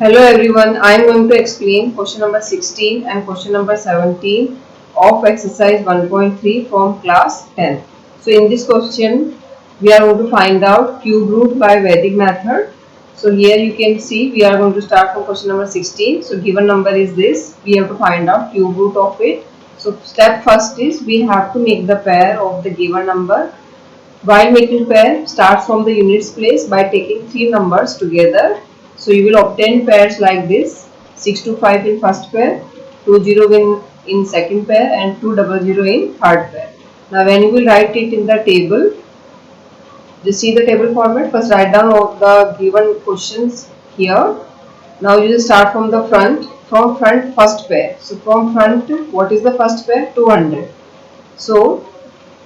Hello everyone, I am going to explain question number 16 and question number 17 of exercise 1.3 from class 10. So in this question, we are going to find out cube root by Vedic method. So here you can see we are going to start from question number 16. So given number is this, we have to find out cube root of it. So step first is we have to make the pair of the given number. While making pair, start from the units place by taking three numbers together. So you will obtain pairs like this: 625 in first pair, 20 in second pair, and 200 in third pair. Now when you will write it in the table, just see the table format. First write down all the given questions here. Now you will start from the front. From front, first pair. So from front, what is the first pair? 200. So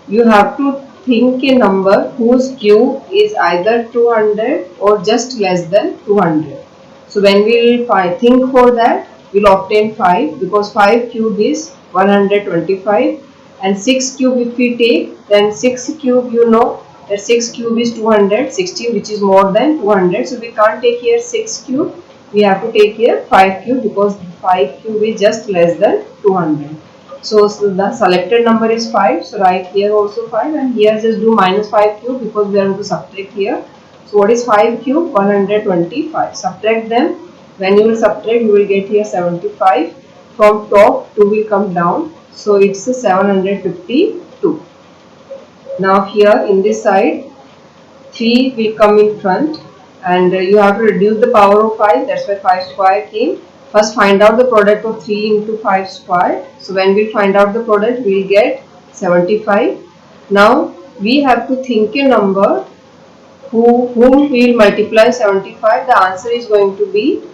you have to think a number whose cube is either 200 or just less than 200. So when we will think for that, we will obtain 5 because 5 cube is 125 and 6 cube if we take, then 6 cube you know that 6 cube is 260, which is more than 200. So we can't take here 6 cube, we have to take here 5 cube because 5 cube is just less than 200. So the selected number is 5. So write here also 5 and here just do minus 5 cube because we are going to subtract here. So what is 5 cube? 125. Subtract them. When you will subtract, you will get here 75. From top, 2 will come down. So it's 752. Now here in this side, 3 will come in front and you have to reduce the power of 5. That's why 5 square came. First find out the product of 3 into 5 square. So when we find out the product, we will get 75. Now we have to think a number whom we will multiply 75. The answer is going to be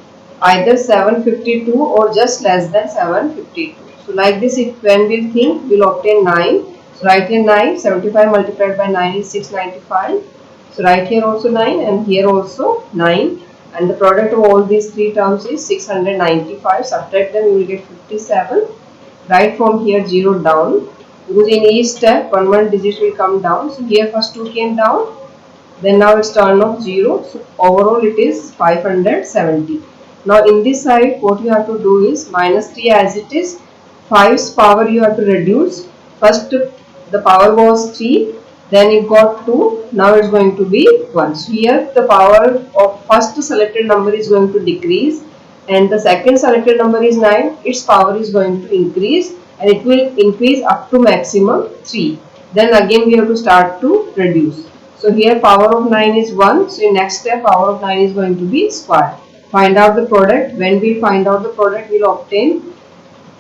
either 752 or just less than 752. So like this, if when we will think, we will obtain 9. So write here 9. 75 multiplied by 9 is 695. So write here also 9 and here also 9. And the product of all these three terms is 695. Subtract them, you will get 57. Write from here 0 down because in each step one digit will come down. So here first 2 came down, then now it's turn of 0. So overall it is 570. Now in this side what you have to do is minus 3 as it is. 5's power you have to reduce. First the power was 3. Then it got 2, now it's going to be 1. So here the power of first selected number is going to decrease and the second selected number is 9, its power is going to increase and it will increase up to maximum 3. Then again we have to start to reduce. So here power of 9 is 1, so in next step power of 9 is going to be square. Find out the product. When we find out the product, we will obtain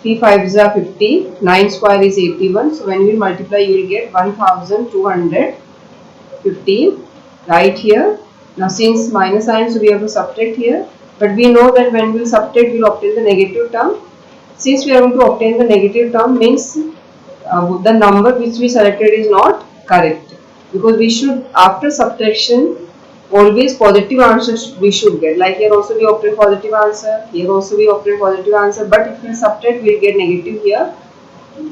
3 5s are 50, 9 square is 81. So when we multiply, you will get 1215 right here. Now since minus sign, so we have to subtract here. But we know that when we subtract, we will obtain the negative term. Since we are going to obtain the negative term, means the number which we selected is not correct. Because we should, after subtraction, always positive answers we should get. Like here also we obtain positive answer, here also we obtain positive answer, but if we subtract we will get negative here.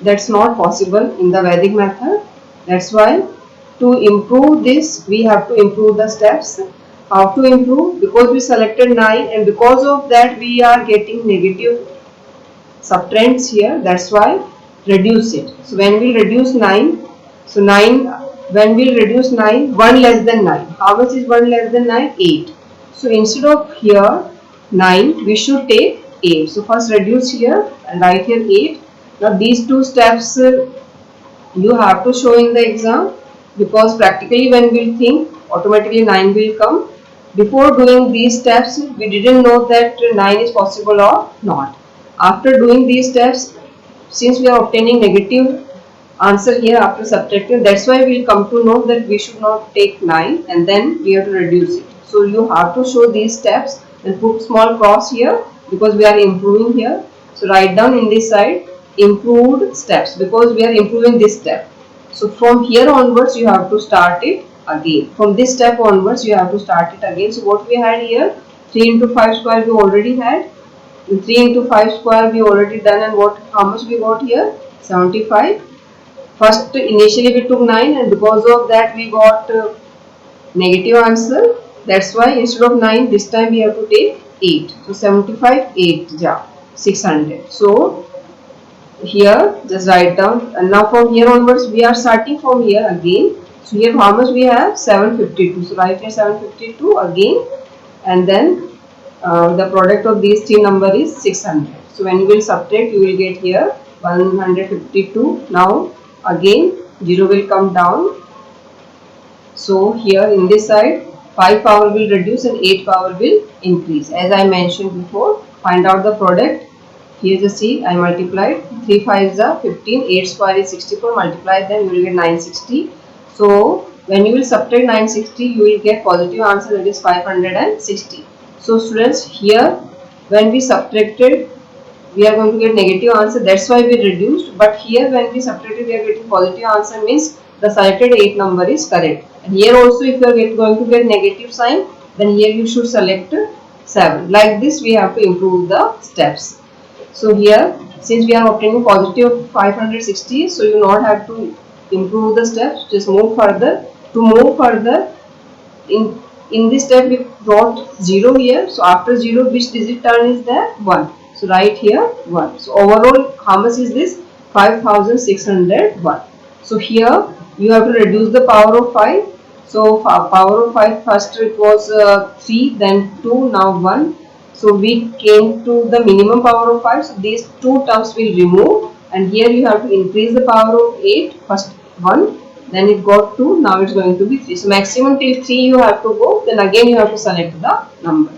That's not possible in the Vedic method. That's why to improve this we have to improve the steps. How to improve? Because we selected 9 and because of that we are getting negative subtrends here. That's why reduce it. So when we reduce 9, so 9, when we reduce 9, 1 less than 9. How much is 1 less than 9? 8. So instead of here 9, we should take 8. So first reduce here and write here 8. Now these two steps you have to show in the exam because practically when we think, automatically 9 will come. Before doing these steps, we didn't know that 9 is possible or not. After doing these steps, since we are obtaining negative answer here after subtracting, that's why we will come to know that we should not take 9 and then we have to reduce it. So you have to show these steps and put small cross here because we are improving here. So write down in this side improved steps because we are improving this step. So from here onwards you have to start it again. From this step onwards you have to start it again. So what we had here, 3 into 5 square we already had. 3 into 5 square we already done and how much we got here? 75. First initially we took 9 and because of that we got negative answer. That's why instead of 9 this time we have to take 8. So 75 8 ja 600. So here just write down, and now from here onwards we are starting from here again. So here how much we have? 752. So write here 752 again, and then the product of these three number is 600. So when you will subtract, you will get here 152. Now again 0 will come down. So here in this side 5 power will reduce and 8 power will increase. As I mentioned before, find out the product. Here just see, I multiplied 3 5s are 15, 8 square is 64, multiply them, you will get 960. So when you will subtract 960, you will get positive answer, that is 560. So students, here when we subtracted, we are going to get negative answer, that's why we reduced. But here when we subtracted, we are getting positive answer, means the selected 8 number is correct. And here also if you are going to get negative sign, then here you should select 7. Like this we have to improve the steps. So here since we are obtaining positive 560, so you not have to improve the steps, just move further. To move further, in this step we brought 0 here. So after 0, which digit turn is there? 1. So write here 1. So overall how much is this? 5601. So here you have to reduce the power of 5. So power of 5, first it was 3, then 2, now 1. So we came to the minimum power of 5. So these two terms will remove, and here you have to increase the power of 8. First 1, then it got 2, now it's going to be 3. So maximum till 3 you have to go, then again you have to select the number.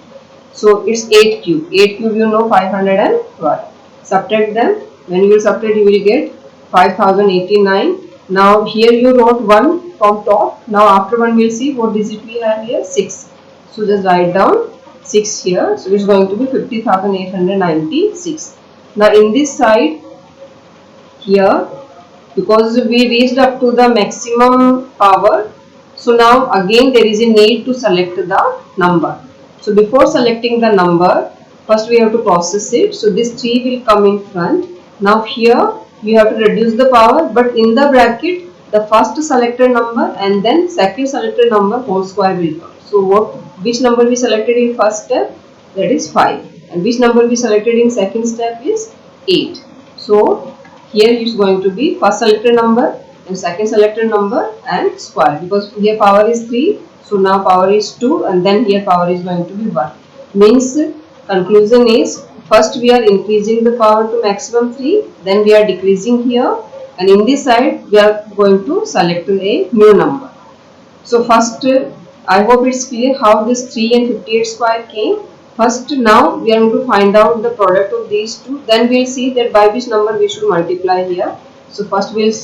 So it's 8 cube. 8 cube you know 512. Subtract them. When you will subtract, you will get 5089. Now here you wrote 1 from top. Now after 1 we will see what digit we have here, 6. So just write down 6 here. So it's going to be 50,896. Now in this side here, because we reached up to the maximum power, so now again there is a need to select the number. So before selecting the number, first we have to process it. So this 3 will come in front. Now here you have to reduce the power, but in the bracket the first selected number and then second selected number whole square will come. So which number we selected in first step? That is 5. And which number we selected in second step is 8. So here is going to be first selected number and second selected number and square, because here power is 3. So now power is 2, and then here power is going to be 1. Means conclusion is, first we are increasing the power to maximum 3, then we are decreasing here, and in this side we are going to select a new number. So first I hope it's clear how this 3 and 58 square came. First now we are going to find out the product of these two, then we will see that by which number we should multiply here. So first we will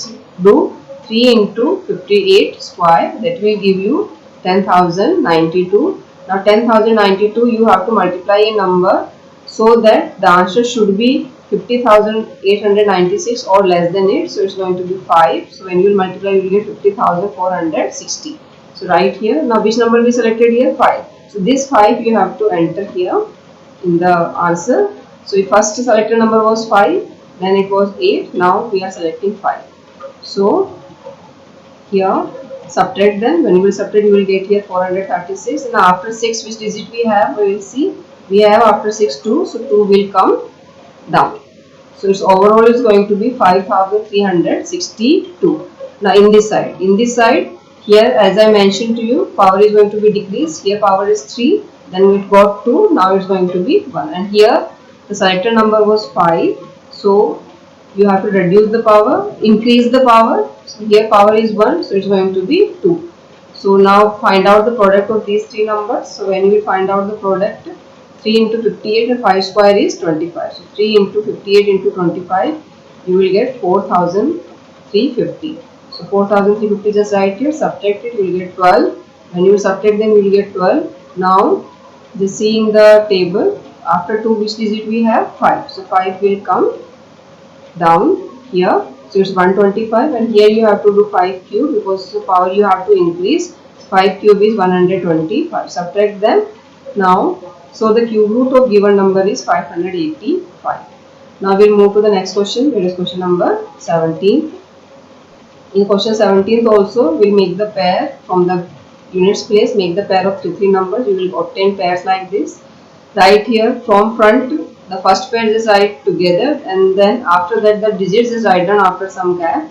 do 3 into 58 square, that will give you 10,092. Now 10,092 you have to multiply a number so that the answer should be 50,896 or less than it. So it's going to be 5. So when you will multiply, you will get 50,460. So right here, now which number we selected here? 5. So this 5 you have to enter here in the answer. So if first selected number was 5, then it was 8. Now we are selecting 5. So here subtract them. When you will subtract, you will get here 436. And after 6, which digit we have? We will see. We have after 6 2. So 2 will come down. So its overall is going to be 5,362. Now in this side, here as I mentioned to you, power is going to be decreased. Here power is 3, then it got 2, now it's going to be 1. And here the selected number was 5. So you have to reduce the power, increase the power. So here power is 1, so it's going to be 2. So now find out the product of these three numbers. So when you will find out the product, 3 into 58 and 5 square is 25. So 3 into 58 into 25, you will get 4,350. So 4,350 just write here, subtract it, you will get 12. When you subtract them, you will get 12. Now just see in the table, after 2 which digit we have? 5. So 5 will come down here. So it's 125, and here you have to do 5 cube because the power you have to increase. 5 cube is 125. Subtract them. Now, so the cube root of given number is 585. Now we'll move to the next question. It is question number 17. In question 17 also, we'll make the pair from the units place. Make the pair of 3 numbers. You will obtain pairs like this. write here from front the first pair just write together, and then after that the digits is write down after some gap.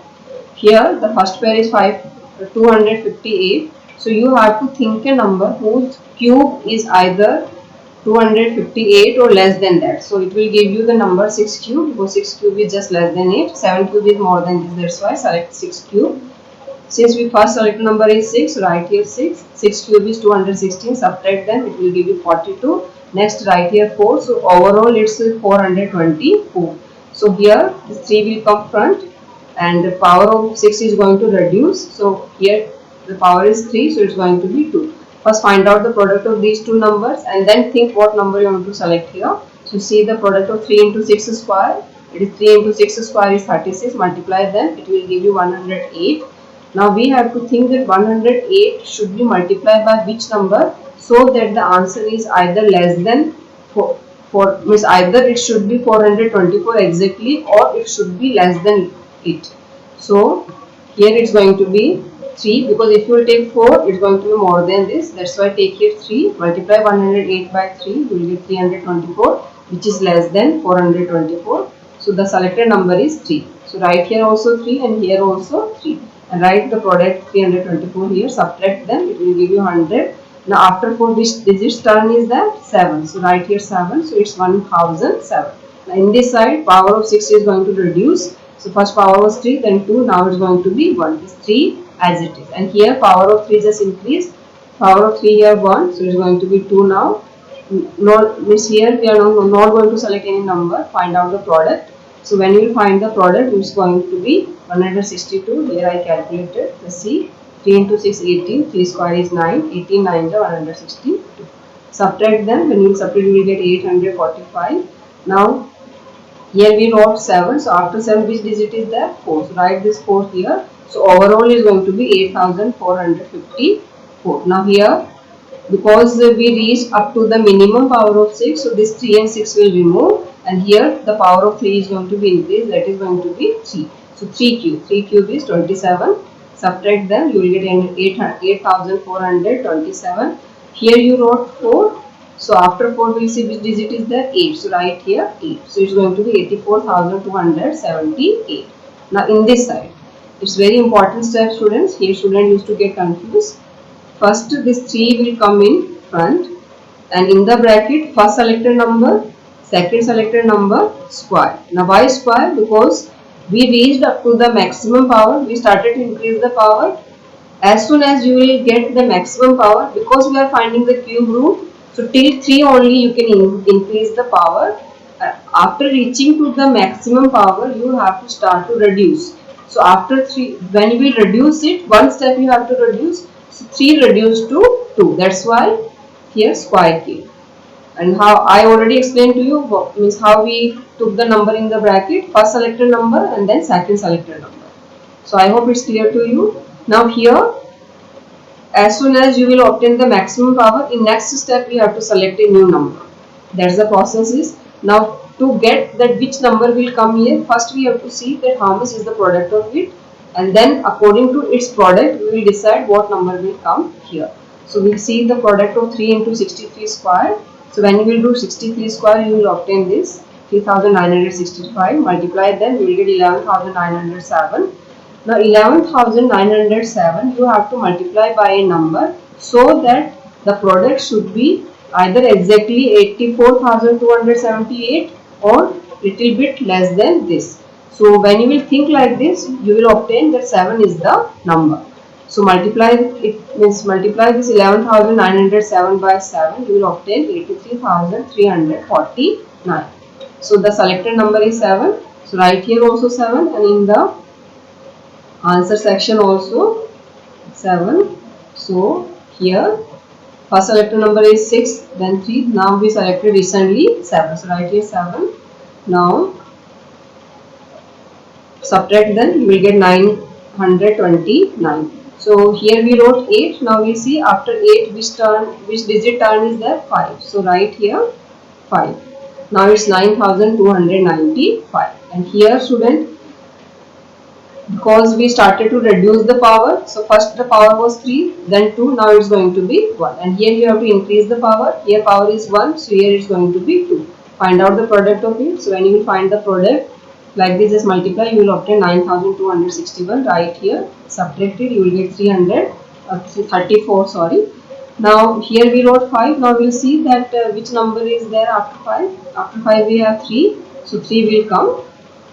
Here the first pair is 258. So you have to think a number whose cube is either 258 or less than that. So it will give you the number 6 cube, because 6 cube is just less than 8. 7 cube is more than this, that's why select 6 cube. Since we first select number is 6, write here 6. 6 cube is 216, subtract them, it will give you 42. Next write here 4, so overall it's 424. So here this 3 will come front and the power of 6 is going to reduce. So here the power is 3, so it's going to be 2. First find out the product of these two numbers and then think what number you want to select here. So see the product of 3 into 6 square. It is 3 into 6 square is 36. Multiply them, it will give you 108. Now we have to think that 108 should be multiplied by which number, so that the answer is either less than means either it should be 424 exactly, or it should be less than it. So here it's going to be 3, because if you will take 4, it's going to be more than this. That's why take here 3, multiply 108 by 3, you will get 324, which is less than 424. So the selected number is 3. So write here also 3 and here also 3. And write the product 324 here, subtract them, it will give you 100. Now after 4, which digits turn is that? 7. So write here 7, so it's 1007. Now in this side, power of 6 is going to reduce. So first power was 3, then 2, now it's going to be 1. It's 3 as it is. And here power of 3 just increased. Power of 3 here 1, so it's going to be 2 now. Means here we are not going to select any number, find out the product. So when you will find the product, it's going to be 162. Here I calculated. Let's see. 3 into 6, 18. 3 square is 9. 18 9 is 162. Subtract them. When you subtract, you will get 845. Now here we wrote 7. So after 7, which digit is there? 4. So write this 4 here. So overall is going to be 8454. Now here, because we reached up to the minimum power of 6, so this 3 and 6 will remove, and here the power of 3 is going to be increased, that is going to be 3. So 3 cube is 27. Subtract them, you will get 8427. Here you wrote 4. So after 4 we will see which digit is there? 8. So write here 8. So it's going to be 84,278. Now in this side, it's very important step, students. Here student used to get confused. First this 3 will come in front, and in the bracket first selected number, second selected number, square. Now why square? Because we reached up to the maximum power, we started to increase the power. As soon as you will get the maximum power, because we are finding the cube root, so till 3 only you can increase the power. After reaching to the maximum power, you have to start to reduce. So after 3, when you will reduce it, one step you have to reduce. So 3 reduced to 2. That's why here square cube. And how I already explained to you, means how we took the number in the bracket, first selected number and then second selected number. So I hope it's clear to you. Now here, as soon as you will obtain the maximum power, in next step you have to select a new number. That's the process is. Now to get that which number will come here, first we have to see that how much is the product of it, and then according to its product we will decide what number will come here. So we will see the product of 3 into 63 square. So when you will do 63 square, you will obtain this 3965. Multiply them, you will get 11,907. Now 11,907 you have to multiply by a number, so that the product should be either exactly 84,278 or little bit less than this. So when you will think like this, you will obtain that 7 is the number. So multiply it, means multiply this 11,907 by 7, you will obtain 83,349. So the selected number is 7. So write here also 7, and in the answer section also 7. So here first selected number is 6, then 3. Now we selected recently 7. So write here 7. Now subtract them, you will get 929. So here we wrote 8. Now we see after 8 which digit turn is there? 5. So write here 5. Now it's 9,295. And here student, because we started to reduce the power. So first the power was 3, then 2, now it's going to be 1. And here you have to increase the power. Here power is 1, so here it's going to be 2. Find out the product of it. So when you will find the product, like this, just multiply, you will obtain 9261 right here. Subtract it, you will get 34, sorry. Now here we wrote 5. Now we will see that which number is there after 5. After 5 we have 3. So 3 will come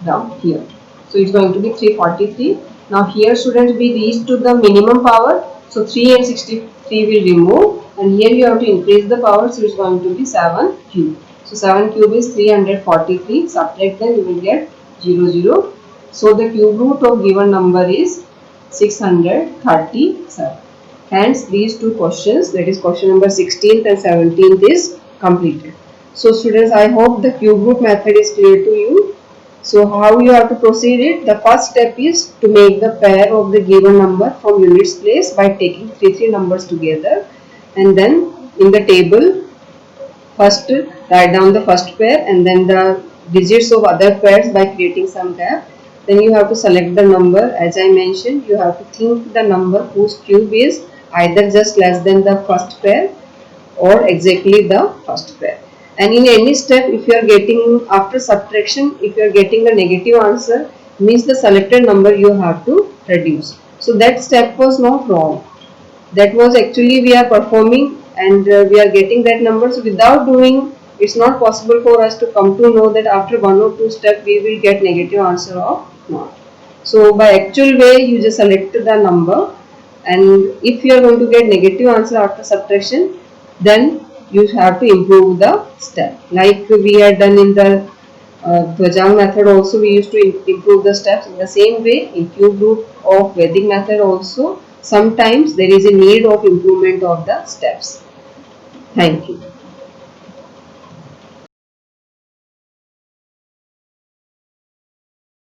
down here. So it's going to be 343. Now here students, we reach to the minimum power. So 3 and 63 will remove, and here you have to increase the power. So it's going to be 7 cube. So 7 cube is 343. Subtract them, you will get 00. So the cube root of given number is 637. Hence these two questions, that is question number 16th and 17th, is completed. So students, I hope the cube root method is clear to you. So how you have to proceed it? The first step is to make the pair of the given number from units place by taking three numbers together, and then in the table first write down the first pair and then the digits of other pairs by creating some gap. Then you have to select the number. As I mentioned, you have to think the number whose cube is either just less than the first pair or exactly the first pair. And in any step, if you are getting, after subtraction, if you are getting a negative answer, means the selected number you have to reduce. So that step was not wrong. That was actually we are performing and we are getting that number. So without doing, it's not possible for us to come to know that after one or two steps we will get negative answer or not. So by actual way, you just select the number, and if you are going to get negative answer after subtraction, then you have to improve the step. Like we had done in the Dvajang method also, we used to improve the steps. In the same way, in cube root of Vedic method also, sometimes there is a need of improvement of the steps. Thank you.